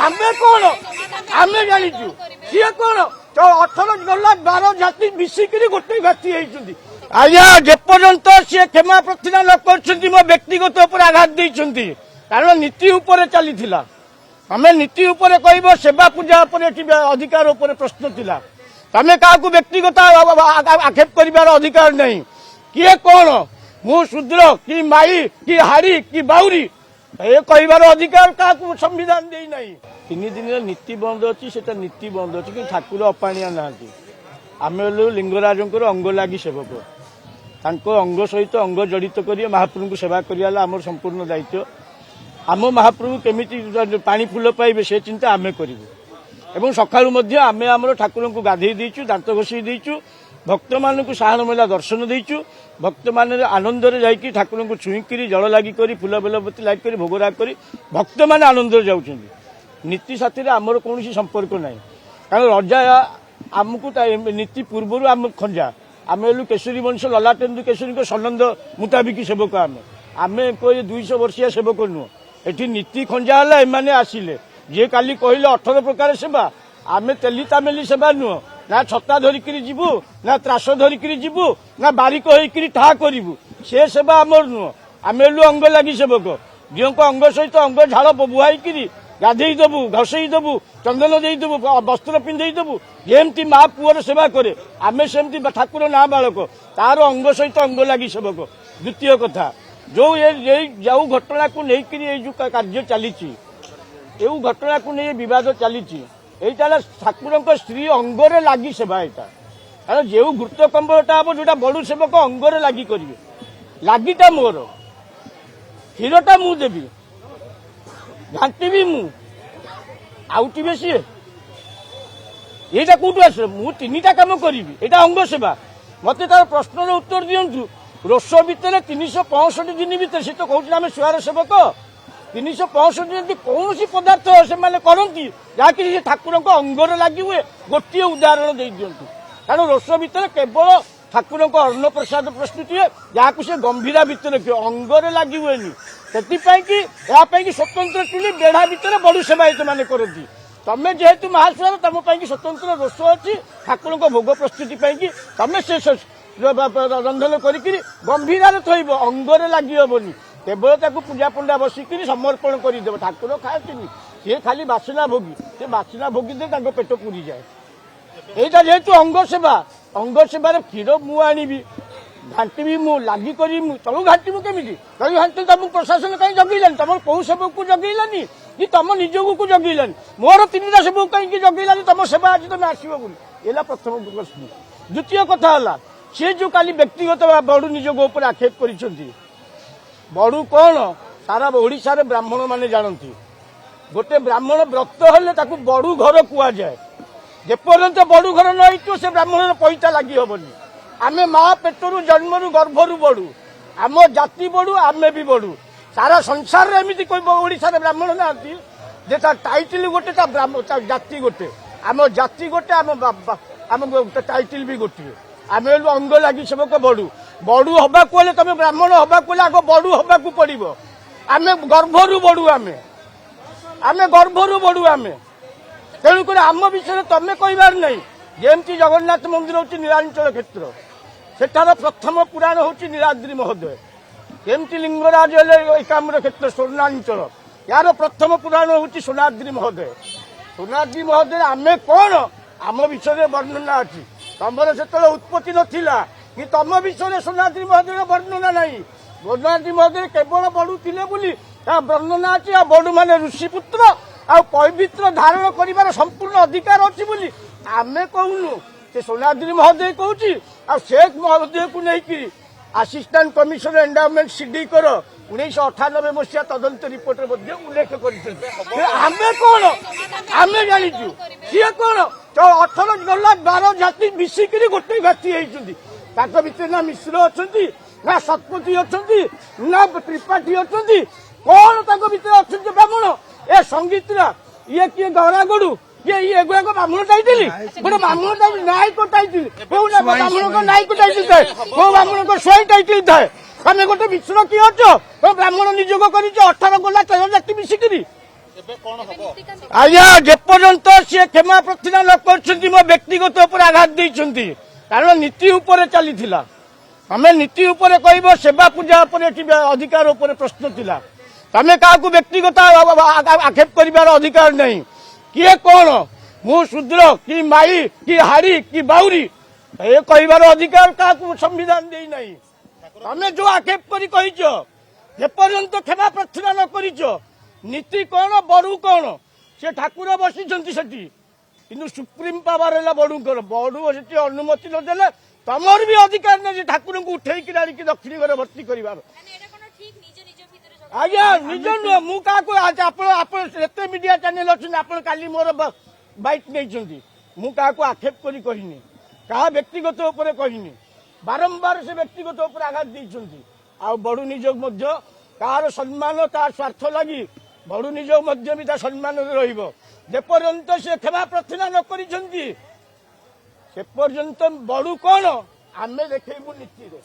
आमे कौन आमे जानिचु सी कौन 18 गला 12 जाति मिसिकी गोटे घाटी होती आज्ञा जेपर्यंत सी क्षमा प्रार्थना न कर मो व्यक्तिगत उपर आघात देती कारण नीति उपर चली तमें नीति उपर कह सेवा पूजा अधिकार उपर प्रश्न थिला तमें क्या व्यक्तिगत आक्षेप कर अधिकार नहीं किए कौन मु शूद्र कि माई कि हाड़ी कि बाउरी ये कहबार अधिकार क्या संविधान दे ना 3 दिन नीति बंद अच्छी से नीति बंद अच्छी कि ठाकुर अपाणिया ना आम लिंगराज अंग लगी सेवक अंग सहित अंग जड़ित कर महाप्रभु को सेवा करवा आम संपूर्ण दायित्व आम महाप्रभु केमी पानी फूल पाइबे से चिंता आम करूँ सकाळु आम आम ठाकुर को गाधे देचु दांत घोषी देचु भक्त मान साहन मेला दर्शन देचु भक्त मान आनंद जाकि ठाकुर को छुईकी जल लगी फूल बेलपति लगी भोगराग कर भक्त मान आनंद जाऊँ नीति साथी आमर कौन संपर्क ना कारण रजा आमको नीति पूर्व आम खंजा आम हेलु केशरी वंश ललाटेन्दु केशरी को सनंद मुताबिक सेवक आम कोई 200 वर्षिया सेवक नुह एटी नीति खंजा है एमाने आसिले जे काली कहले 18 प्रकार सेवा आम तेली तामेली सेवा नुह ना छता धरिकी जीवु ना त्रास धरिकी जीवु ना बारिक होकर टा करू से सेवा आमर नुह आम हेलु अंग लगी सेवक जो अंग सहित अंग झाड़ बुहाई गाधे देबू घसई देबू चंदन देदेबू वस्त्र पिंधेदेबू जमती माँ पुअर सेवा करे आमे सेमती ठाकुर ना बालक तार अंग सहित अंग लगी सेवक द्वितीय कथा जो जो घटना को लेकर जो कार्य चली घटना को नहीं विवाद चली ठाकुर स्त्री अंगरे लगी सेवा यहाँ कारण जो गुरुत्व कंबलटा हम जो बड़ू सेवक अंगरे लगी करेंगे लगिटा मोर क्षीरटा मु देवी घाटी मु आउटे सी ये कौटू आस मुझे 3टा कम करी यहाँ अंग सेवा मत तार प्रश्न उत्तर दिंतु रोष भितर 365 दिन भितर सी तो कहते आम सुहार सेवक 365 दिन कौन पदार्थ से करती जहाँकि ठाकुर अंगर लगी हुए गोटे उदाहरण दे दिंतु कारण रोष भितर केवल ठाकुर अन्न प्रसाद प्रस्तुति है जहाँ से गंभीरा भितर अंगर लगी हुए से स्वतंत्र टुली बेढ़ा भितर बड़ू सेवायत मैंने करती तमें जेहेतु महासुहार तुम स्वतंत्र रोष अच्छी ठाकुर भोग प्रस्तुति तमें से रंधन कर गंभीर थोब अंगरे लगी हेनी केवल पूजा पंडा बसिक समर्पण करदेव ठाकुर खाती सी खाली बासना भोगी से बासना भोगी दे पेट पूरी जाए यहाँ जेहेतु अंग सेवार क्षीर मु आनी घाटी मु लगी तलू घाटी केमी तलू घाटी तुम प्रशासन कहीं जगैलानी तुम कौ सेवक को जगैलानी कि तुम निजक को जगैलानी मोर 3टा सेवक कहीं जगैलानी तुम सेवा आज तुम आसो बोली ये प्रथम प्रश्न द्वितीय कथा है सी जो काली व्यक्तिगत बड़ू निजक उपर आक्षेप कर बड़ू कौन सारा ओडिशा रे ब्राह्मण माने जानती गोटे ब्राह्मण व्रत हेले ताकू बड़ू घर कुआ जाए जेपर्यंत बड़ू घर न हो से ब्राह्मण पैसा लगी हेनी आमे माँ पेटरू जन्मरू गर्भरू बड़ू आम जाति बड़ू आमे भी बड़ू सारा संसार एमती कोई ओडिशा रे ब्राह्मण ना टाइटल गोटे जाति गोटे आम जाति गोटे आम टाइटल भी गोटे आम अंग लगी सेवक बड़ू बड़ू हवा को तुम ब्राह्मण हवा को आग बड़ू हवा को पड़ो आम गर्भरू बड़ू आम गर्भरू बड़ू आम तेणुक आम विषय तुम कहबार नहीं जमती जगन्नाथ मंदिर हूँ नीलांचल क्षेत्र सेठार प्रथम पुराण हूँ नीलाद्री महोदय जमती लिंगराज एकाम्र क्षेत्र स्वर्णांचल यार प्रथम पुराण हूँ सोनाद्री महोदय आम कौन आम विषय वर्णना अच्छी तमर से उत्पत्ति नाला कि तुम विषय सोनाद्री महोदय वर्णना नहीं सोनाद्री महोदय केवल बड़ू थे बोली वर्णना अच्छी बड़ू माने ऋषिपुत्र आ पवित्र धारण कर संपूर्ण अधिकार अच्छी बोली आमे कहूनु से सोनाद्री महोदय कहूँ आ शेख महोदय को लेकिन असिस्टेंट कमिशनर एंडाउमेंट सीडी कर 1998 मसीहा तदंत रिपोर्ट उल्लेख कर कौन आम जाचु सी कौन 18 गला 12 जाति मिसिक गोटे घाटी होती भितर ना मिश्र अच्छा ना शतपथी अच्छा ना त्रिपाठी अच्छा कौन भितर अच्छा ब्राह्मण ए संगीत ये किए गौरागड़ू ये ब्राह्मण टाइटल गोटे ब्राह्मण टाइटल नायक टाइटल ब्राह्मण को नायक टाइटल थाए कौ ब्राह्मण को स्वयं टाइटल थाए तमें गोटे मिश्र किए अच्छ ब्राह्मण निजोग कर 18 गला 13 जाति मिसिक ଆଜ୍ଞା ଯେପର୍ଯ୍ୟନ୍ତ ସିଏ କ୍ଷମା ପ୍ରାର୍ଥନା ନ କରିଛନ୍ତି ମୋ ବ୍ୟକ୍ତିଗତ ଉପରେ ଆଘାତ ଦେଇଛନ୍ତି କାରଣ ନୀତି ଉପରେ ଚାଲିଥିଲା ତମେ ନୀତି ଉପରେ କହିବ ସେବା ପୂଜା ଉପରେ ଏଠି ଅଧିକାର ଉପରେ ପ୍ରଶ୍ନ ଥିଲା ତମେ କାହାକୁ ବ୍ୟକ୍ତିଗତ ଆକ୍ଷେପ କରିବାର ଅଧିକାର ନାହିଁ କିଏ କଣ ମୁଁ ଶୂଦ୍ର କି ମାଇ କି ହାଡି କି ବାଉରୀ ଏ କହିବାର ଅଧିକାର କାହାକୁ ସମ୍ବିଧାନ ଦେଇନାହିଁ ତମେ ଯୋଉ ଆକ୍ଷେପ କରି କହିଛ ଯେପର୍ଯ୍ୟନ୍ତ କ୍ଷମା ପ୍ରାର୍ଥନା ନ କରିଛ ନୀତି କଣ ବଡୁ କଣ ସେ ଠାକୁର ବସିଛନ୍ତି ସେଠି କିନ୍ତୁ ସୁପ୍ରିମ ପାୱାର ହେଲା ବଡୁଙ୍କର ବଡୁ ସେଠି ଅନୁମତି ନଦେଲେ ତମର ବି ଅଧିକାର ନାହିଁ ଠାକୁରଙ୍କୁ ଉଠେଇକି ଆଣିକି ଦକ୍ଷିଣ ଘରେ ଭର୍ତ୍ତି କରିବାର ଆଜ୍ଞା ନିଜ ନୁହଁ ମୁଁ କାହାକୁ ଆପଣ ଏତେ ମିଡିଆ ଚ୍ୟାନେଲ ଅଛନ୍ତି ଆପଣ କାଲି ମୋର ବାଇଟ୍ ନେଇଛନ୍ତି ମୁଁ କାହାକୁ ଆକ୍ଷେପ କରି କହିନି କାହା ବ୍ୟକ୍ତିଗତ ଉପରେ କହିନି ବାରମ୍ବାର ସେ ବ୍ୟକ୍ତିଗତ ଉପରେ ଆଘାତ ଦେଇଛନ୍ତି ଆଉ ବଡୁ ନିଯୋଗ ମଧ୍ୟ କାହାର ସମ୍ମାନ ତା ସ୍ୱାର୍ଥ ଲାଗି ବଡୁ ନିଯୋଗ ମଧ୍ୟ ବି ତା ସମ୍ମାନରେ ରହିବ ଯେପର୍ଯ୍ୟନ୍ତ ସେ କ୍ଷମା ପ୍ରାର୍ଥନା ନ କରିଛନ୍ତି ସେ ପର୍ଯ୍ୟନ୍ତ ବଡୁ କଣ ଆମେ ଦେଖେଇବୁ ନୀତିରେ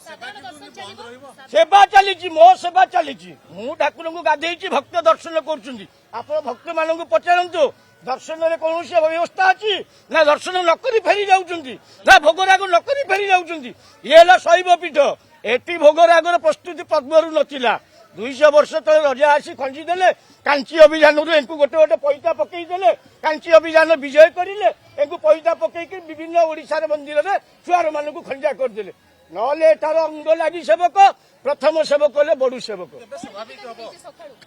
ସେବା ଚାଲିଛି ମୋ ସେବା ଚାଲିଛି ମୁଁ ଠାକୁରଙ୍କୁ ଗାଧେଇଛି ଭକ୍ତ ଦର୍ଶନ କରୁଛନ୍ତି ଆପଣ ଭକ୍ତ ମାନଙ୍କୁ ପଚାରନ୍ତୁ ଦର୍ଶନରେ କୌଣସି ବ୍ୟବସ୍ଥା ଅଛି ନା ଦର୍ଶନ ନକରି ଫେରି ଯାଉଛନ୍ତି ନା ଭୋଗରାଗ ନକରି ଫେରି ଯାଉଛନ୍ତି ଇଏ ହେଲା ଶୈବ ପୀଠ ଏଠି ଭୋଗରାଗର ପ୍ରସ୍ତୁତି ପଦ୍ମରୁ ନଥିଲା 200 ବର୍ଷ ତଳେ ରଜା ଆସି ଖଞ୍ଜିଦେଲେ କାଞ୍ଚି ଅଭିଯାନରୁ ଏଙ୍କୁ ଗୋଟେ ଗୋଟେ ପଇତା ପକେଇଦେଲେ କାଞ୍ଚି ଅଭିଯାନ ବିଜୟ କରିଲେ ଏଙ୍କୁ ପଇତା ପକେଇକି ବିଭିନ୍ନ ଓଡିଶାର ମନ୍ଦିରରେ ଛୁଆର ମାନଙ୍କୁ ଖଞ୍ଜା କରିଦେଲେ ନହେଲେ ଏଠାର ଅଙ୍ଗ ଲାଗି ସେବକ ପ୍ରଥମ ସେବକ ହେଲେ ବଡୁ ସେବକ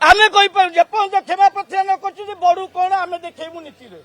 ଆମେ କହିପାରୁ ଯେପର୍ଯ୍ୟନ୍ତ କ୍ଷମା ପ୍ରାର୍ଥନା ନ କରୁଛନ୍ତି ବଡୁ କଣ ଆମେ ଦେଖେଇବୁ ନୀତିରେ।